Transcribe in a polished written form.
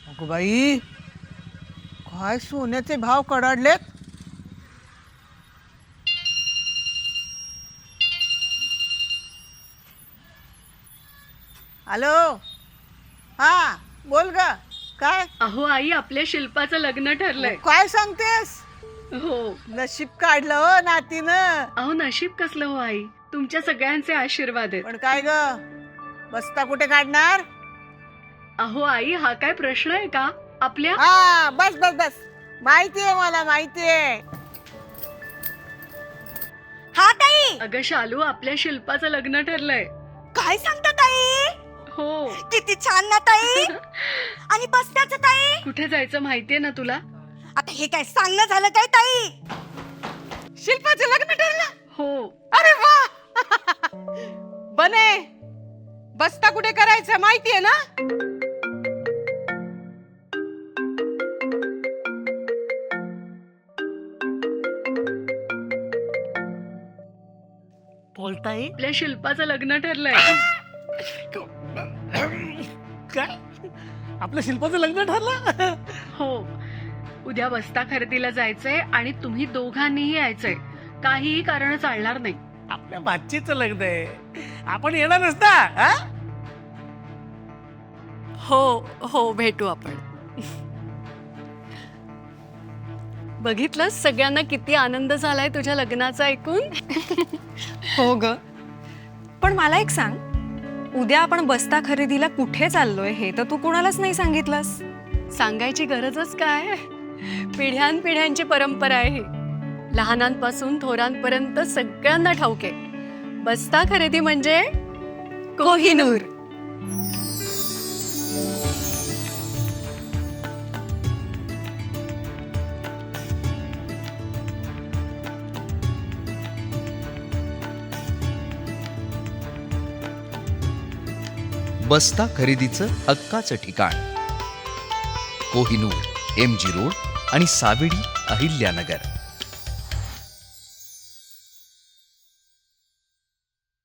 अगं बाई, काय सोन्याचे भाव कडाडलेत. हॅलो, हा बोल ग. काय अहो आई, आपल्या शिल्पाचं लग्न ठरलंय. काय सांगतेस? हो. नशीब काढलं हो नातीनं. अहो नशीब कसलं हो आई, तुमच्या सगळ्यांचे आशीर्वाद आहेत. पण काय ग, बस्ता कुठे काढणार? अहो आई, हा काय प्रश्न आहे का आपल्या? हा बस बस बस, माहितीये मला, माहितीये. हा ताई, अगं शालू, आपल्या शिल्पाचं लग्न ठरलंय. काय सांगता ताई? हो. किती छान ना ताई. आणि बस्त्याचं ताई, कुठे जायचं माहितीये ना तुला? आता हे काय सांगणं झालं काय ताई? शिल्पाचं लग्न ठरलं? हो. अरे वा. बने, बस्ता कुठे करायचं माहितीये ना? बोलताय आपल्या शिल्पाचं लग्न ठरलंय. काय? आपल्या शिल्पाचं लग्न ठरलं? हो. उद्या बस्ता खरेदीला जायचंय आणि तुम्ही दोघांनीही यायचंय. काहीही कारण चालणार नाही. आपल्या भाचीचं लग्न आहे, आपण येणार नसता. हा? हो हो, भेटू आपण. बघितलं, सगळ्यांना किती आनंद झालाय तुझ्या लग्नाचा ऐकून. हो ग, पण मला एक सांग, उद्या आपण बस्ता खरेदीला कुठे चाललोय हे तर तू कोणालाच नाही सांगितलंस. सांगायची गरजच काय, पिढ्यानपिढ्यांची परंपरा आहे ही. लहानांपासून थोरांपर्यंत सगळ्यांना ठाऊक आहे, बस्ता खरेदी म्हणजे कोहिनूर. बस्ता खरेदीचं हक्काचं ठिकाण, कोहिनूर, MG रोड आणि सावेडी, अहिल्यानगर.